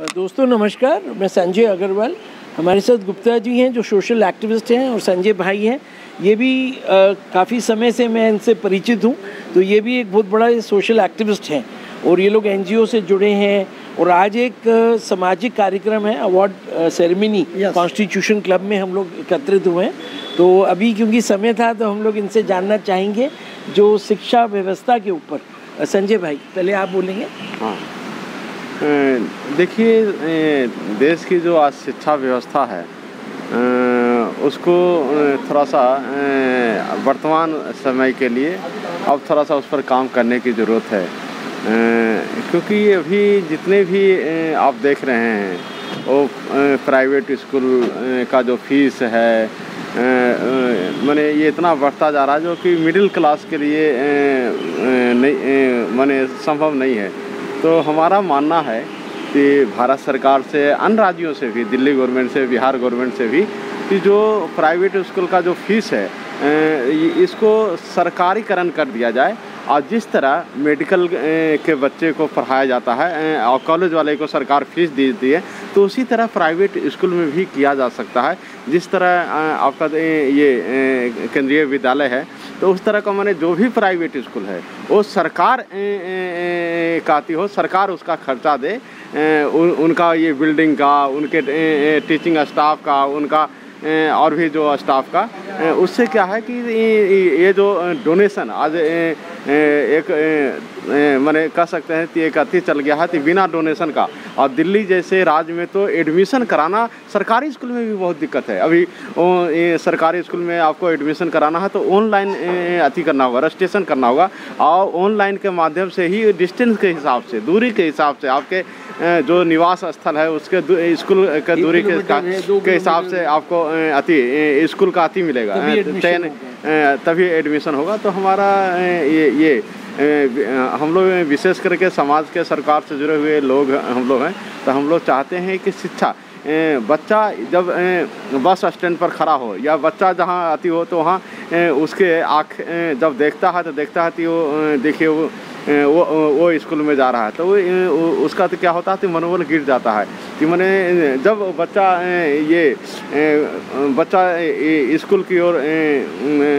दोस्तों नमस्कार, मैं संजय अग्रवाल। हमारे साथ गुप्ता जी हैं जो सोशल एक्टिविस्ट हैं और संजय भाई हैं, ये भी काफ़ी समय से मैं इनसे परिचित हूँ। तो ये भी एक बहुत बड़ा सोशल एक्टिविस्ट हैं और ये लोग एनजीओ से जुड़े हैं। और आज एक सामाजिक कार्यक्रम है, अवार्ड सेरेमनी कॉन्स्टिट्यूशन क्लब में हम लोग एकत्रित हुए हैं। तो अभी क्योंकि समय था तो हम लोग इनसे जानना चाहेंगे जो शिक्षा व्यवस्था के ऊपर। संजय भाई पहले आप बोलेंगे। हाँ, देखिए, देश की जो आज शिक्षा व्यवस्था है उसको थोड़ा सा वर्तमान समय के लिए अब थोड़ा सा उस पर काम करने की ज़रूरत है, क्योंकि अभी जितने भी आप देख रहे हैं वो प्राइवेट स्कूल का जो फीस है माने ये इतना बढ़ता जा रहा है जो कि मिडिल क्लास के लिए नहीं माने संभव नहीं है। तो हमारा मानना है कि भारत सरकार से, अन्य राज्यों से भी, दिल्ली गवर्नमेंट से, बिहार गवर्नमेंट से भी, कि जो प्राइवेट स्कूल का जो फीस है इसको सरकारीकरण कर दिया जाए। और जिस तरह मेडिकल के बच्चे को पढ़ाया जाता है और कॉलेज वाले को सरकार फीस देती है, तो उसी तरह प्राइवेट स्कूल में भी किया जा सकता है। जिस तरह आपका ये केंद्रीय विद्यालय है, तो उस तरह का माने जो भी प्राइवेट स्कूल है वो सरकार काती हो, सरकार उसका खर्चा दे, उनका ये बिल्डिंग का, उनके टीचिंग स्टाफ का, उनका और भी जो स्टाफ का, उससे क्या है कि ये जो डोनेशन आज एक माने कह सकते हैं कि एक अति चल गया है कि बिना डोनेशन का। और दिल्ली जैसे राज्य में तो एडमिशन कराना सरकारी स्कूल में भी बहुत दिक्कत है। अभी सरकारी स्कूल में आपको एडमिशन कराना है तो ऑनलाइन अति करना होगा, रजिस्ट्रेशन करना होगा, और ऑनलाइन के माध्यम से ही डिस्टेंस के हिसाब से, दूरी के हिसाब से, आपके जो निवास स्थल है उसके स्कूल के दूरी के हिसाब से आपको अति स्कूल का अति मिलेगा, चयन तभी एडमिशन होगा। तो हमारा ये हम लोग विशेष करके समाज के, सरकार से जुड़े हुए लोग हम लोग हैं, तो हम लोग चाहते हैं कि शिक्षा, बच्चा जब बस स्टैंड पर खड़ा हो या बच्चा जहाँ आती हो तो वहाँ उसके आँख जब देखता है तो देखता है कि वो देखिए वो स्कूल में जा रहा है, तो वो उसका तो क्या होता है कि मनोबल गिर जाता है। कि मैंने जब बच्चा स्कूल की ओर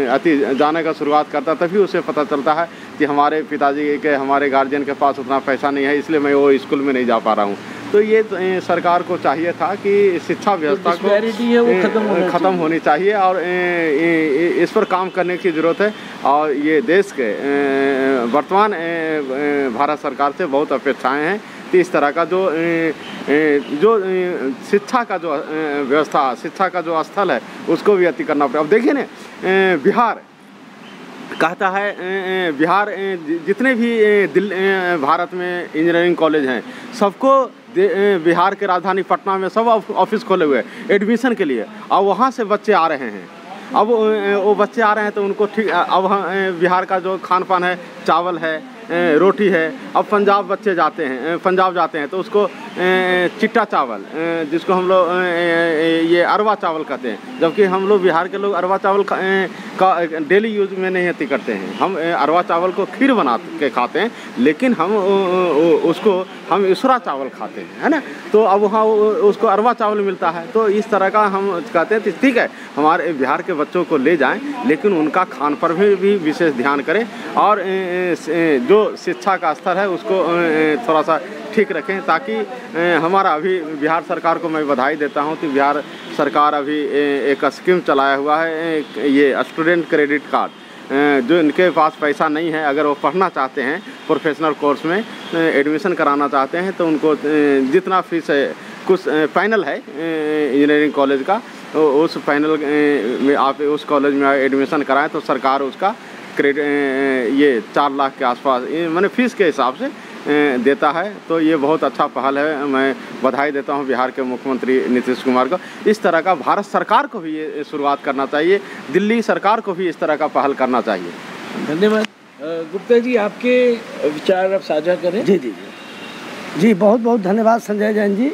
अति जाने का शुरुआत करता, तभी उसे पता चलता है कि हमारे पिताजी के, हमारे गार्जियन के पास उतना पैसा नहीं है, इसलिए मैं वो स्कूल में नहीं जा पा रहा हूँ। तो ये सरकार को चाहिए था कि शिक्षा व्यवस्था को ख़त्म होनी चाहिए और इस पर काम करने की ज़रूरत है। और ये देश के वर्तमान भारत सरकार से बहुत अपेक्षाएं हैं कि इस तरह का जो शिक्षा का जो व्यवस्था, शिक्षा का जो स्थल है उसको भी अति करना पड़ेगा। अब देखिए ना, बिहार कहता है, बिहार जितने भी भारत में इंजीनियरिंग कॉलेज हैं सबको बिहार के राजधानी पटना में सब ऑफिस खोले हुए हैं एडमिशन के लिए, और वहाँ से बच्चे आ रहे हैं। अब वो बच्चे आ रहे हैं तो उनको ठीक, अब बिहार का जो खान पान है, चावल है, रोटी है। अब पंजाब बच्चे जाते हैं, पंजाब जाते हैं तो उसको चिट्टा चावल, जिसको हम लोग ये अरवा चावल कहते हैं, जबकि हम लोग बिहार के लोग अरवा चावल का डेली यूज में नहीं अति करते हैं। हम अरवा चावल को खीर बना के खाते हैं, लेकिन हम उसको हम इसरा चावल खाते हैं, है ना। तो अब वहाँ उसको अरवा चावल मिलता है। तो इस तरह का हम कहते हैं ठीक है, हमारे बिहार के बच्चों को ले जाएं, लेकिन उनका खान पर भी विशेष ध्यान करें, और जो शिक्षा का स्तर है उसको थोड़ा सा ठीक रखें, ताकि हमारा अभी बिहार सरकार को मैं बधाई देता हूं कि बिहार सरकार अभी एक स्कीम चलाया हुआ है, ये स्टूडेंट क्रेडिट कार्ड। जो इनके पास पैसा नहीं है, अगर वो पढ़ना चाहते हैं, प्रोफेशनल कोर्स में एडमिशन कराना चाहते हैं, तो उनको जितना फीस है, कुछ फाइनल है इंजीनियरिंग कॉलेज का, उस फाइनल में आप उस कॉलेज में एडमिशन कराएं तो सरकार उसका ये 4 लाख के आसपास मैंने फीस के हिसाब से देता है। तो ये बहुत अच्छा पहल है, मैं बधाई देता हूँ बिहार के मुख्यमंत्री नीतीश कुमार को। इस तरह का भारत सरकार को भी ये शुरुआत करना चाहिए, दिल्ली सरकार को भी इस तरह का पहल करना चाहिए। धन्यवाद। गुप्ता जी, आपके विचार आप साझा करें। जी, बहुत बहुत धन्यवाद संजय जैन जी।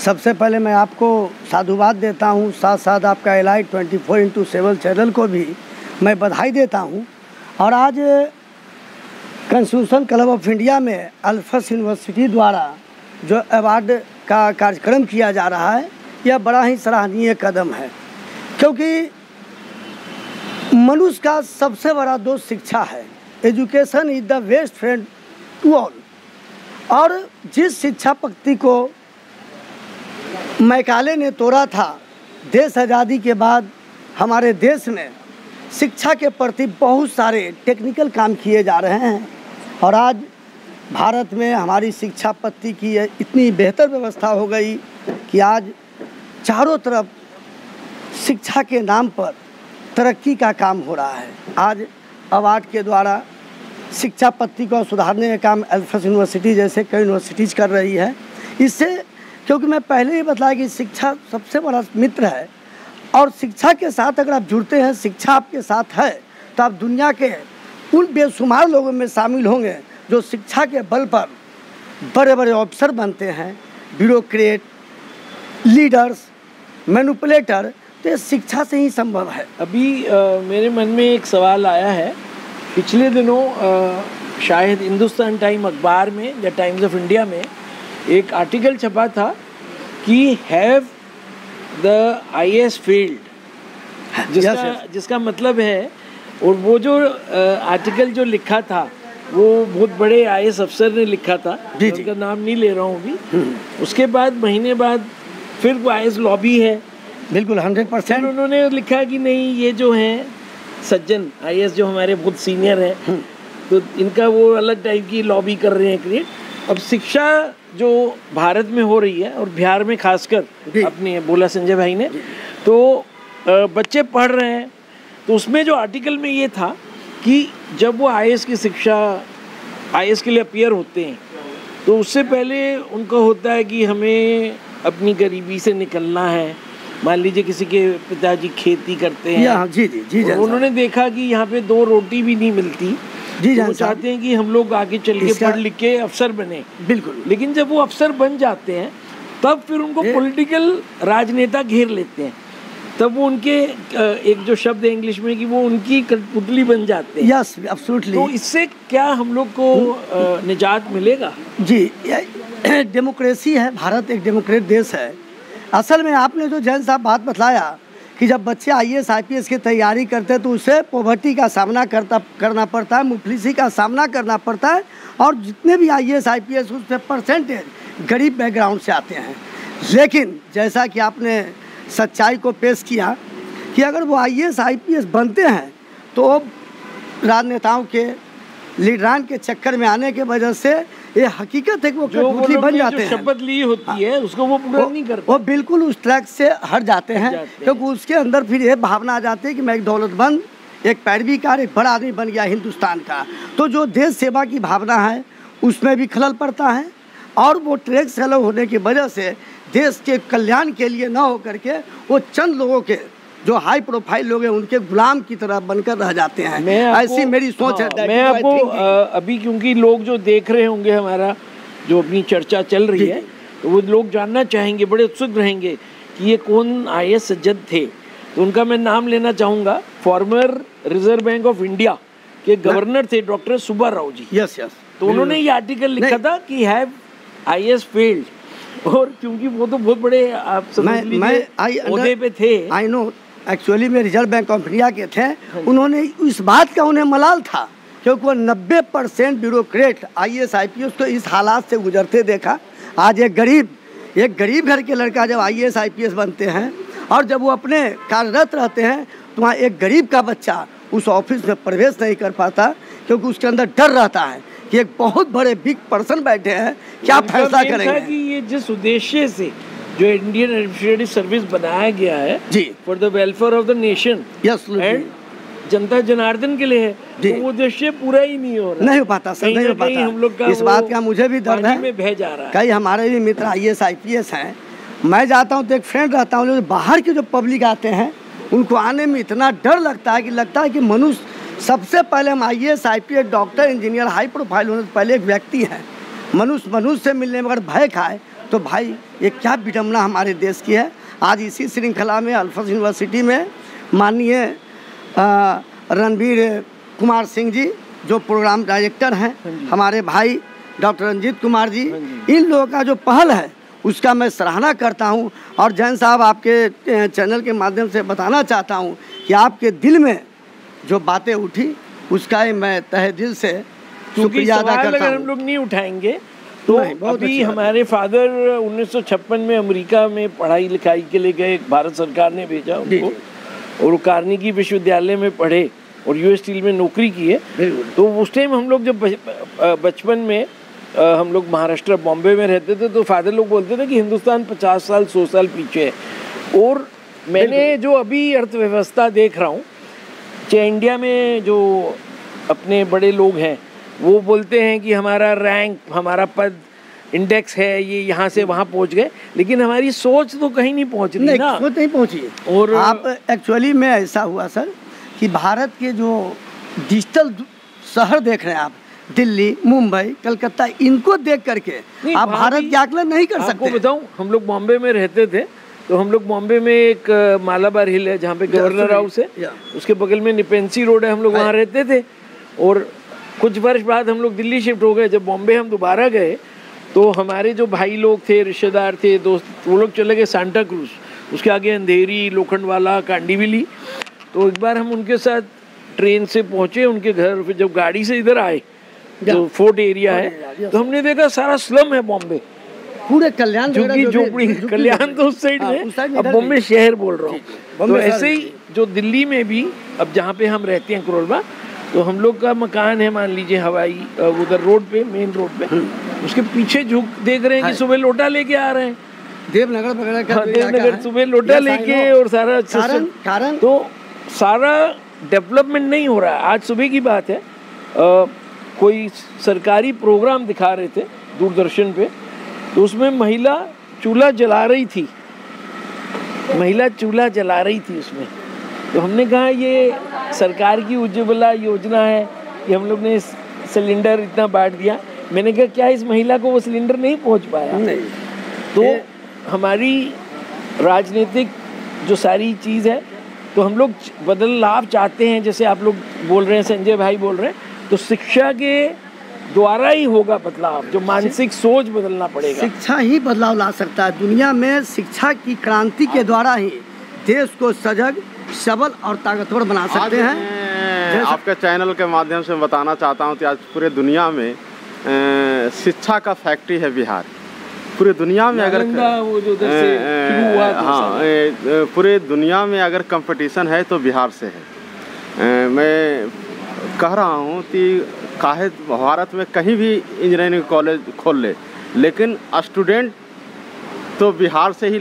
सबसे पहले मैं आपको साधुवाद देता हूँ, साथ साथ आपका एलाइट 24/7 चैनल को भी मैं बधाई देता हूँ। और आज कॉन्स्टिट्यूशन क्लब ऑफ इंडिया में अल्फस यूनिवर्सिटी द्वारा जो अवार्ड का कार्यक्रम किया जा रहा है, यह बड़ा ही सराहनीय कदम है, क्योंकि मनुष्य का सबसे बड़ा दोस्त शिक्षा है। Education is the best friend to all. और जिस शिक्षा पद्धति को मैकाले ने तोड़ा था, देश आज़ादी के बाद हमारे देश में शिक्षा के प्रति बहुत सारे टेक्निकल काम किए जा रहे हैं और आज भारत में हमारी शिक्षा पद्धति की इतनी बेहतर व्यवस्था हो गई कि आज चारों तरफ शिक्षा के नाम पर तरक्की का काम हो रहा है। आज अवार्ड के द्वारा शिक्षा पद्धति को सुधारने का काम अल्फ्रेड यूनिवर्सिटी जैसे कई यूनिवर्सिटीज़ कर रही है। इससे क्योंकि मैं पहले ही बताया कि शिक्षा सबसे बड़ा मित्र है और शिक्षा के साथ अगर आप जुड़ते हैं, शिक्षा आपके साथ है, तो आप दुनिया के उन बेशुमार लोगों में शामिल होंगे जो शिक्षा के बल पर बड़े बड़े ऑफिसर बनते हैं, ब्यूरोक्रेट, लीडर्स, मैनिपुलेटर। तो ये शिक्षा से ही संभव है। अभी मेरे मन में एक सवाल आया है। पिछले दिनों शायद हिंदुस्तान टाइम अखबार में या टाइम्स ऑफ इंडिया में एक आर्टिकल छपा था कि हैव द IAS फेल्ड, जिसका मतलब है, और वो जो आर्टिकल जो लिखा था वो बहुत बड़े IAS अफसर ने लिखा था, उनका नाम नहीं ले रहा हूँ अभी। उसके बाद महीने बाद फिर वो IAS लॉबी है, बिल्कुल 100%। उन्होंने लिखा कि नहीं, ये जो हैं सज्जन IAS जो हमारे बहुत सीनियर हैं, तो इनका वो अलग टाइप की लॉबी कर रहे हैं क्रिएट। अब शिक्षा जो भारत में हो रही है और बिहार में खासकर, अपने बोला संजय भाई ने, तो बच्चे पढ़ रहे हैं। तो उसमें जो आर्टिकल में ये था कि जब वो IAS की शिक्षा IAS के लिए अपीयर होते हैं तो उससे पहले उनका होता है कि हमें अपनी गरीबी से निकलना है। मान लीजिए किसी के पिताजी खेती करते हैं, जी, उन्होंने देखा कि यहाँ पे 2 रोटी भी नहीं मिलती, तो वो चाहते हैं कि हम लोग आगे चल के पढ़ लिख के अफसर बने। बिल्कुल। लेकिन जब वो अफसर बन जाते हैं तब फिर उनको पॉलिटिकल राजनेता घेर लेते हैं, तब वो उनके एक जो शब्द है इंग्लिश में कि वो उनकी कठपुतली बन जाते हैं। Yes, absolutely. तो इससे क्या हम लोग को निजात मिलेगा? जी, डेमोक्रेसी है, भारत एक डेमोक्रेट देश है। असल में आपने जो जैन साहब बात बतलाया कि जब बच्चे IAS IPS की तैयारी करते हैं तो उसे पॉवर्टी का सामना करना पड़ता है, मुफलिसी का सामना करना पड़ता है, और जितने भी IAS IPS उस पर परसेंटेज गरीब बैकग्राउंड से आते हैं। लेकिन जैसा कि आपने सच्चाई को पेश किया कि अगर वो IAS IPS बनते हैं तो राजनेताओं के, लीडरान के चक्कर में आने के वजह से ये हकीकत है कि वो कठपुतली बन जाते हैं। शपथ ली होती है उसको वो पूरा नहीं करते, वो बिल्कुल उस ट्रैक से हट जाते हैं, क्योंकि उसके अंदर फिर ये भावना आ जाती है कि मैं एक दौलतमंद, एक पैरवीकार, एक बड़ा आदमी बन गया हिंदुस्तान का। तो जो देश सेवा की भावना है उसमें भी खलल पड़ता है, और वो ट्रैक से अलग होने की वजह से देश के कल्याण के लिए न हो करके वो चंद लोगों के जो हाई प्रोफाइल लोग हैं उनके गुलाम की तरह बनकर रह जाते हैं। ऐसी मेरी सोच है। मैं आपको अभी, क्योंकि लोग जो देख रहे होंगे हमारा जो अपनी चर्चा चल रही है, तो वो लोग जानना चाहेंगे, बड़े उत्सुक रहेंगे कि ये कौन IAS सज्जन थे। तो उनका मैं नाम लेना चाहूँगा। Farmer reserve bank of India के गवर्नर थे डॉक्टर सुब्बा राव जी। यस। तो उन्होंने ये आर्टिकल लिखा था कि हैव IAS फेल्ड, और क्योंकि वो तो बहुत बड़े आप ओहदे पे थे। आई नो, एक्चुअली में रिजर्व बैंक ऑफ इंडिया के थे। उन्होंने इस बात का उन्हें मलाल था क्योंकि वो 90% ब्यूरोक्रेट IAS IPS तो इस हालात से गुजरते देखा। आज एक गरीब घर के लड़का जब IAS IPS बनते हैं और जब वो अपने कार्यरत रहते हैं तो वहाँ एक गरीब का बच्चा उस ऑफिस में प्रवेश नहीं कर पाता, क्योंकि उसके अंदर डर रहता है कि एक बहुत बड़े बिग पर्सन बैठे हैं, क्या फैसला करेंगे। कि ये जिस उद्देश्य से जो इंडियन एडमिनिस्ट्रेटिव सर्विस बनाया गया है जी, for the welfare of the nation and जनता जनार्दन के लिए है, तो वो उद्देश्य पूरा ही नहीं हो रहा, नहीं हो पाता सर, नहीं हो पाता। हम लोग का इस बात का मुझे भी दर्द है। में बह जा रहा है। कई हमारे भी मित्र IAS IPS हैं। मैं जाता हूँ तो एक फ्रेंड रहता हूँ, जो बाहर के जो पब्लिक आते हैं उनको आने में इतना डर लगता है कि मनुष्य सबसे पहले हम IAS IPS doctor engineer high profile होने से पहले एक व्यक्ति है। मनुष्य से मिलने में अगर भय खाए तो भाई ये क्या विडम्बना हमारे देश की है। आज इसी श्रृंखला में अल्फ्रेड यूनिवर्सिटी में माननीय रणबीर कुमार सिंह जी जो प्रोग्राम डायरेक्टर हैं, हमारे भाई डॉक्टर रंजीत कुमार जी, इन लोगों का जो पहल है उसका मैं सराहना करता हूं। और जैन साहब, आपके चैनल के माध्यम से बताना चाहता हूं कि आपके दिल में जो बातें उठी उसका ही मैं तहे दिल से शुक्रिया अदा करता हूं। अगर हम लोग नहीं उठाएंगे तो अभी हमारे फादर 1956 में अमेरिका में पढ़ाई लिखाई के लिए गए, भारत सरकार ने भेजा उनको, और वो कार्नेगी विश्वविद्यालय में पढ़े और यूएस स्टील में नौकरी की है। तो उस टाइम हम लोग जब बचपन में हम लोग महाराष्ट्र बॉम्बे में रहते थे तो फादर लोग बोलते थे कि हिंदुस्तान 50 साल 100 साल पीछे है। और मैंने जो अभी अर्थव्यवस्था देख रहा हूँ, चाहे इंडिया में जो अपने बड़े लोग हैं वो बोलते हैं कि हमारा रैंक, हमारा पद, इंडेक्स है, ये यहाँ से वहाँ पहुँच गए, लेकिन हमारी सोच तो कहीं नहीं पहुँच रही ना। सोच नहीं पहुँची। और आप एक्चुअली में ऐसा हुआ सर कि भारत के जो डिजिटल शहर देख रहे हैं आप, दिल्ली, मुंबई, कलकत्ता, इनको देख करके आप भारत के आकलन नहीं कर सकते। आपको बताऊं, हम लोग बॉम्बे में रहते थे तो हम लोग बॉम्बे में एक मालाबार हिल है जहाँ पे गवर्नर हाउस है, उसके बगल में निपेंसी रोड है, हम लोग वहाँ रहते थे। और कुछ वर्ष बाद हम लोग दिल्ली शिफ्ट हो गए। जब बॉम्बे हम दोबारा गए तो हमारे जो भाई लोग थे, रिश्तेदार थे, दोस्त, वो लोग चले गए सांता क्रूज, उसके आगे अंधेरी, लोखंडवाला, कांडीविली। तो एक बार हम उनके साथ ट्रेन से पहुँचे उनके घर। फिर जब गाड़ी से इधर आए, जो फोर्ट एरिया है, तो हमने देखा सारा स्लम है बॉम्बे, पूरे कल्याण झुग्गी कल्याण तो उस साइड में, अब बॉम्बे शहर बोल रहा हूँ। तो ऐसे ही जो दिल्ली में भी अब जहाँ पे हम रहते हैं करोलबाग, तो हम लोग का मकान है, मान लीजिए हवाई उधर रोड पे, मेन रोड पे, उसके पीछे झुक देख रहे हैं कि सुबह लोटा लेके आ रहे हैं, देवनगर वगैरह का। देवनगर सुबह लोटा लेके, और सारा कारण तो सारा डेवलपमेंट नहीं हो रहा है। आज सुबह की बात है, कोई सरकारी प्रोग्राम दिखा रहे थे दूरदर्शन पे, तो उसमें महिला चूल्हा जला रही थी, उसमें। तो हमने कहा ये सरकार की उज्ज्वला योजना है कि हम लोग ने सिलेंडर इतना बांट दिया। मैंने कहा क्या इस महिला को वो सिलेंडर नहीं पहुंच पाया? नहीं। तो हमारी राजनीतिक जो सारी चीज़ है, तो हम लोग बदलाव चाहते हैं, जैसे आप लोग बोल रहे हैं, संजय भाई बोल रहे हैं, तो शिक्षा के द्वारा ही होगा बदलाव, जो मानसिक सोच बदलना पड़ेगा। शिक्षा ही बदलाव ला सकता है। दुनिया में शिक्षा की क्रांति के द्वारा ही देश को सजग, सबल और ताकतवर बना सकते हैं। आपके चैनल के माध्यम से बताना चाहता हूँ कि आज पूरे दुनिया में शिक्षा का फैक्ट्री है बिहार। पूरे दुनिया में अगर वो जो शुरू हुआ, पूरे दुनिया में अगर कंपटीशन है तो बिहार से है। मैं कह रहा हूँ कि काहे भारत में कहीं भी इंजीनियरिंग कॉलेज खोल ले, लेकिन स्टूडेंट तो बिहार से ही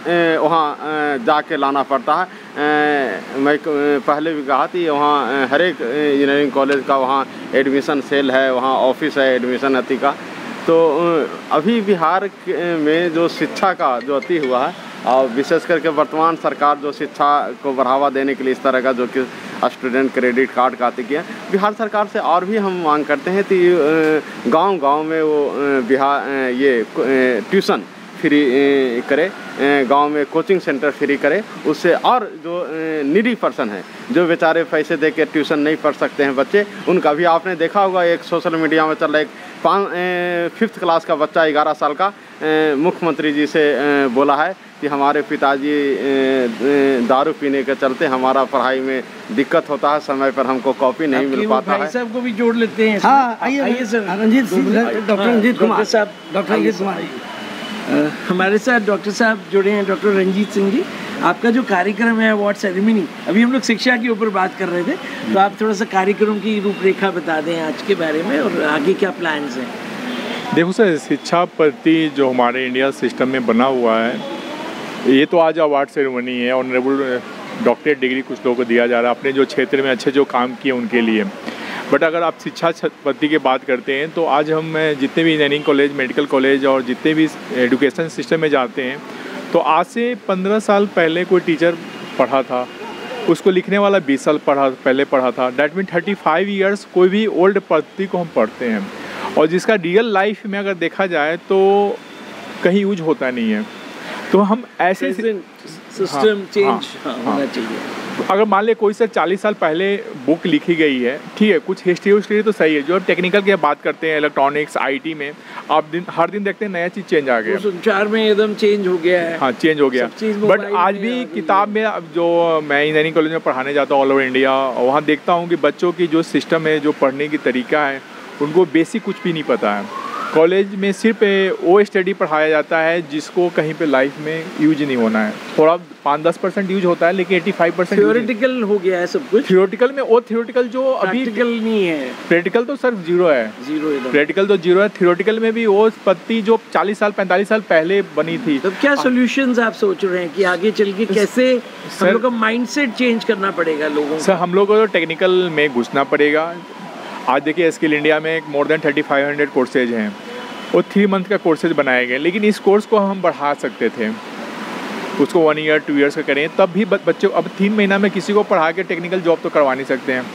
वहाँ जाके लाना पड़ता है। मैं पहले भी कहा थी, वहाँ हर एक इंजीनियरिंग कॉलेज का वहाँ एडमिशन सेल है, वहाँ ऑफिस है एडमिशन अति का। तो अभी बिहार में जो शिक्षा का जो अति हुआ है, और विशेष करके वर्तमान सरकार जो शिक्षा को बढ़ावा देने के लिए इस तरह का जो कि स्टूडेंट क्रेडिट कार्ड का अति किया, बिहार सरकार से और भी हम मांग करते हैं कि गांव-गांव में वो बिहार ये ट्यूशन फ्री करे, गांव में कोचिंग सेंटर फ्री करे। उससे और जो नीडी पर्सन है, जो बेचारे पैसे दे के ट्यूशन नहीं पढ़ सकते हैं बच्चे, उनका भी आपने देखा होगा, एक सोशल मीडिया में चल रहा है, 5th क्लास का बच्चा 11 साल का मुख्यमंत्री जी से बोला है कि हमारे पिताजी दारू पीने के चलते हमारा पढ़ाई में दिक्कत होता है, समय पर हमको कॉपी नहीं मिल पाता है। भाई साहब को भी जोड़ लेते हैं। हाँ, आइए सर, डॉक्टर रंजीत कुमार हमारे साथ डॉक्टर साहब जुड़े हैं, डॉक्टर रंजीत सिंह जी। आपका जो कार्यक्रम है अवार्ड सेरेमनी, अभी हम लोग शिक्षा के ऊपर बात कर रहे थे, तो आप थोड़ा सा कार्यक्रम की रूपरेखा बता दें आज के बारे में और आगे क्या प्लान्स हैं। देखो सर, शिक्षा प्रति जो हमारे इंडिया सिस्टम में बना हुआ है, ये तो आज अवार्ड सेरेमनी है, ऑनरेबल डॉक्टरेट डिग्री कुछ लोगों को दिया जा रहा है अपने जो क्षेत्र में अच्छे जो काम किए उनके लिए। बट अगर आप शिक्षा पद्धति की बात करते हैं तो आज हम जितने भी इंजीनियरिंग कॉलेज, मेडिकल कॉलेज और जितने भी एजुकेशन सिस्टम में जाते हैं, तो आज से 15 साल पहले कोई टीचर पढ़ा था, उसको लिखने वाला 20 साल पहले पढ़ा था। डैट मीन 35 ईयर्स कोई भी ओल्ड पद्धति को हम पढ़ते हैं, और जिसका रियल लाइफ में अगर देखा जाए तो कहीं यूज होता नहीं है। तो हम ऐसे सिस्टम चेंज होना चाहिए। अगर मान ले कोई सर 40 साल पहले बुक लिखी गई है, ठीक है, कुछ हिस्ट्री तो सही है, जो टेक्निकल की बात करते हैं इलेक्ट्रॉनिक्स आईटी में, आप हर दिन देखते हैं नया चीज़ चेंज आ गया, संचार में एकदम चेंज हो गया है। हाँ, चेंज हो गया। बट आज भी किताब में, अब जो मैं इंजीनियरिंग कॉलेज में पढ़ाने जाता हूँ ऑल ओवर इंडिया, वहाँ देखता हूँ कि बच्चों की जो सिस्टम है, जो पढ़ने की तरीका है, उनको बेसिक कुछ भी नहीं पता है। कॉलेज में सिर्फ वो स्टडी पढ़ाया जाता है जिसको कहीं पे लाइफ में यूज नहीं होना है। थोड़ा 5-10% यूज होता है, लेकिन 85% थियोरेटिकल हो गया है सब कुछ। थियोरेटिकल में वो थियोरेटिकल जो अभी प्रैक्टिकल नहीं है। प्रैक्टिकल तो सर जीरो है, प्रैक्टिकल तो जीरो है। थियोरेटिकल में भी वो पत्ती जो 40 साल 45 साल पहले बनी थी। तो क्या सॉल्यूशंस आप सोच रहे हैं कि आगे चल के कैसे हम लोग का माइंडसेट चेंज करना पड़ेगा लोगों को? सर हम लोग को तो टेक्निकल में घुसना पड़ेगा। आज देखिए स्किल इंडिया में मोर देन 3500 कोर्सेज हैं और 3 मंथ का कोर्सेज बनाए गए, लेकिन इस कोर्स को हम बढ़ा सकते थे, उसको 1 ईयर 2 ईयर्स का करें, तब भी बच्चों अब 3 महीना में किसी को पढ़ा के टेक्निकल जॉब तो करवा नहीं सकते हैं,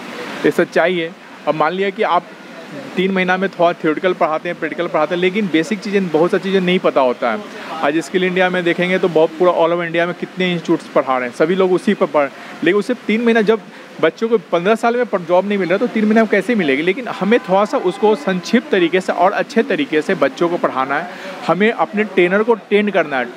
ये सच्चाई है। अब मान लिया कि आप 3 महीना में थोड़ा थियोरेटिकल पढ़ाते हैं, प्रैक्टिकल पढ़ाते हैं, लेकिन बेसिक चीज़ें, बहुत सारी चीज़ें नहीं पता होता है। आज स्किल इंडिया में देखेंगे तो बहुत पूरा ऑल ओवर इंडिया में कितने इंस्टीट्यूट्स पढ़ा रहे हैं, सभी लोग उसी पर पढ़, लेकिन उससे 3 महीना, जब बच्चों को 15 साल में जॉब नहीं मिल रहा तो 3 महीना में कैसे मिलेगी? लेकिन हमें थोड़ा सा उसको संक्षिप्त तरीके से और अच्छे तरीके से बच्चों को पढ़ाना है। हमें अपने ट्रेनर को ट्रेन करना है।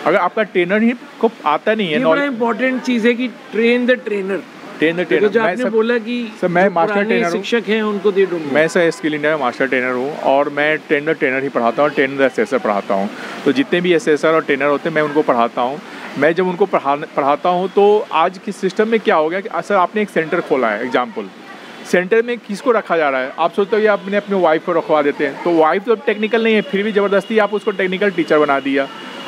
अगर आपका ट्रेनर ही को आता नहीं है, ये बड़ा इंपॉर्टेंट चीज़ है कि ट्रेन द ट्रेनर। जो आपने बोला कि सर मैं मास्टर ट्रेनर हूँ, शिक्षक हैं उनको दे दूँगा। मैं सर स्किल इंडिया में मास्टर ट्रेनर हूँ और मैं ट्रेनर ही पढ़ाता हूँ, ट्रेनर असेसर पढ़ाता हूँ। तो जितने भी असेसर और ट्रेनर होते हैं मैं उनको पढ़ाता हूँ। मैं जब उनको पढ़ाता हूँ तो आज के सिस्टम में क्या हो गया कि सर आपने एक सेंटर खोला है, एग्जाम्पल सेंटर में किसको रखा जा रहा है? आप सोचते हो कि आपने अपने वाइफ को रखवा देते हैं, तो वाइफ तो टेक्निकल नहीं है, फिर भी ज़बरदस्ती आप उसको टेक्निकल टीचर बना दिया।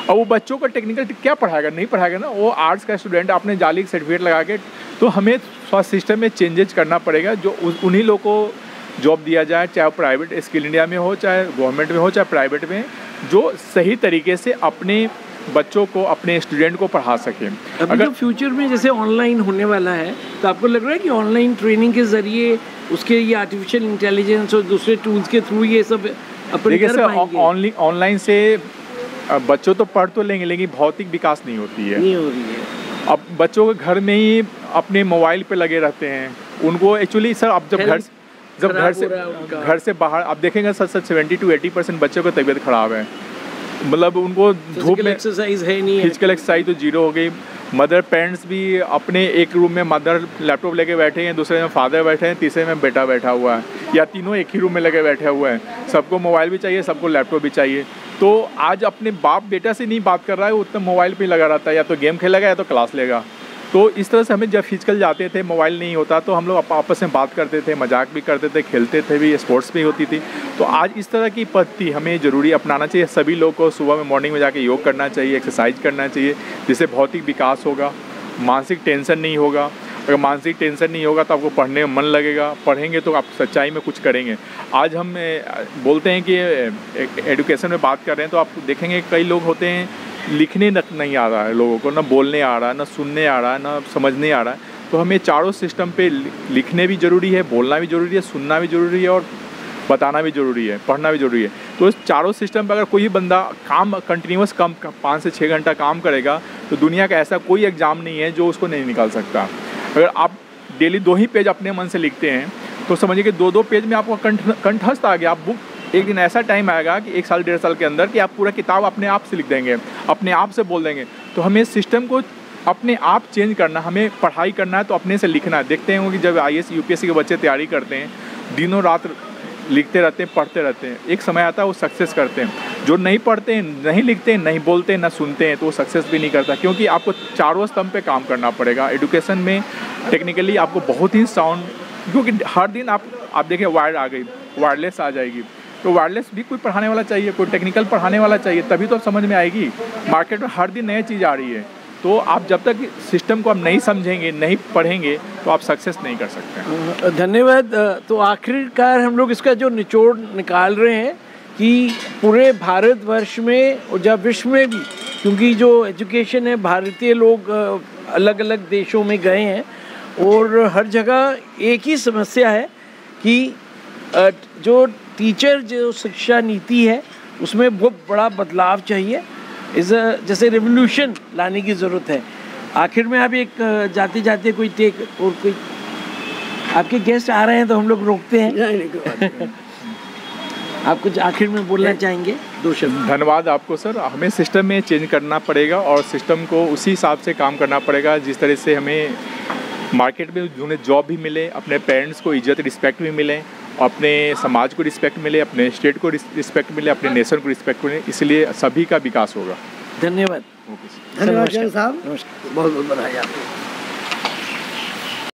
और वो बच्चों को टेक्निकल क्या पढ़ाएगा? नहीं पढ़ाएगा ना, वो आर्ट्स का स्टूडेंट आपने जाली सर्टिफिकेट लगा के। तो हमें स्वास्थ्य सिस्टम में चेंजेस करना पड़ेगा, जो उन्हीं लोगों को जॉब दिया जाए, चाहे प्राइवेट स्किल इंडिया में हो, चाहे गवर्नमेंट में हो, चाहे प्राइवेट में, जो सही तरीके से अपने बच्चों को, अपने स्टूडेंट को पढ़ा सकें। अगर फ्यूचर में जैसे ऑनलाइन होने वाला है, तो आपको लग रहा है कि ऑनलाइन ट्रेनिंग के ज़रिए उसके ये आर्टिफिशियल इंटेलिजेंस और दूसरे टूल्स के थ्रू ये सब अपन कर पाएंगे? ऑनलाइन से बच्चों तो पढ़ तो लेंगे, लेकिन भौतिक विकास नहीं होती है, नहीं हो रही है। अब बच्चों के घर में ही अपने मोबाइल पे लगे रहते हैं। उनको एक्चुअली सर अब जब घर से बाहर आप देखेंगे सर 70 to 80% बच्चों की तबीयत ख़राब है। मतलब उनको धूप में एक्सरसाइज है नहीं, फिजिकल एक्सरसाइज तो जीरो हो गई। मदर पेरेंट्स भी अपने एक रूम में मदर लैपटॉप लेके बैठे हैं, दूसरे में फादर बैठे हैं, तीसरे में बेटा बैठा हुआ है, या तीनों एक ही रूम में लगे बैठे हुए हैं। सबको मोबाइल भी चाहिए, सबको लैपटॉप भी चाहिए। तो आज अपने बाप बेटा से नहीं बात कर रहा है, वो उतना मोबाइल पे लगा रहता है, या तो गेम खेलेगा या तो क्लास लेगा। तो इस तरह से हमें जब फिजिकल जाते थे, मोबाइल नहीं होता, तो हम लोग आपस में बात करते थे, मजाक भी करते थे, खेलते थे भी, स्पोर्ट्स भी होती थी। तो आज इस तरह की पद्धति हमें ज़रूरी अपनाना चाहिए। सभी लोग को सुबह में मॉर्निंग में जाके योग करना चाहिए, एक्सरसाइज करना चाहिए, जिससे भौतिक विकास होगा, मानसिक टेंशन नहीं होगा। अगर मानसिक टेंशन नहीं होगा तो आपको पढ़ने में मन लगेगा, पढ़ेंगे तो आप सच्चाई में कुछ करेंगे। आज हम बोलते हैं कि एजुकेशन में बात कर रहे हैं, तो आप देखेंगे कई लोग होते हैं लिखने नहीं आ रहा है लोगों को, ना बोलने आ रहा है, ना सुनने आ रहा है, ना समझने आ रहा है। तो हमें चारों सिस्टम पे लिखने भी ज़रूरी है, बोलना भी ज़रूरी है, सुनना भी ज़रूरी है और बताना भी ज़रूरी है, पढ़ना भी ज़रूरी है। तो इस चारों सिस्टम पे अगर कोई बंदा काम कंटिन्यूस 5 से 6 घंटा काम करेगा, तो दुनिया का ऐसा कोई एग्ज़ाम नहीं है जो उसको नहीं निकाल सकता। अगर आप डेली 2 ही पेज अपने मन से लिखते हैं, तो समझिए कि 2-2 पेज में आपको कंठस्थ आ गया। आप बुक एक दिन ऐसा टाइम आएगा कि 1 साल 1.5 साल के अंदर कि आप पूरा किताब अपने आप से लिख देंगे, अपने आप से बोल देंगे। तो हमें सिस्टम को अपने आप चेंज करना, हमें पढ़ाई करना है तो अपने से लिखना है। देखते हैं कि जब IAS UPSC के बच्चे तैयारी करते हैं, दिनों रात लिखते रहते हैं, पढ़ते रहते हैं, एक समय आता है वो सक्सेस करते हैं। जो नहीं पढ़ते हैं, नहीं लिखते हैं, नहीं बोलते हैं, ना सुनते हैं, तो वो सक्सेस भी नहीं करता, क्योंकि आपको चारों स्तंभ पे काम करना पड़ेगा। एजुकेशन में टेक्निकली आपको बहुत ही साउंड, क्योंकि हर दिन आप देखिए वायर आ गई, वायरलेस आ जाएगी, तो वायरलेस भी कोई पढ़ाने वाला चाहिए, कोई टेक्निकल पढ़ाने वाला चाहिए, तभी तो समझ में आएगी। मार्केट में हर दिन नई चीज़ आ रही है, तो आप जब तक सिस्टम को आप नहीं समझेंगे, नहीं पढ़ेंगे, तो आप सक्सेस नहीं कर सकते। धन्यवाद। तो आखिरकार हम लोग इसका जो निचोड़ निकाल रहे हैं कि पूरे भारतवर्ष में और जब विश्व में भी, क्योंकि जो एजुकेशन है, भारतीय लोग अलग अलग देशों में गए हैं और हर जगह एक ही समस्या है कि जो टीचर जो शिक्षा नीति है उसमें बहुत बड़ा बदलाव चाहिए। जैसे रिवोल्यूशन लाने की ज़रूरत है। आखिर में आप एक जाते जाते कोई टेक और कोई आपके गेस्ट आ रहे हैं तो हम लोग रोकते हैं। नहीं कोई बात नहीं। आप कुछ आखिर में बोलना चाहेंगे? 2 शब्द। धन्यवाद आपको सर। हमें सिस्टम में चेंज करना पड़ेगा और सिस्टम को उसी हिसाब से काम करना पड़ेगा जिस तरह से हमें मार्केट में उन्हें जॉब भी मिले, अपने पेरेंट्स को इज्जत रिस्पेक्ट भी मिले, अपने समाज को रिस्पेक्ट मिले, अपने स्टेट को रिस्पेक्ट मिले, अपने नेशन को रिस्पेक्ट मिले, इसलिए सभी का विकास होगा। धन्यवाद। धन्यवाद जैन साहब, नमस्कार। बहुत बहुत बधाई आपको।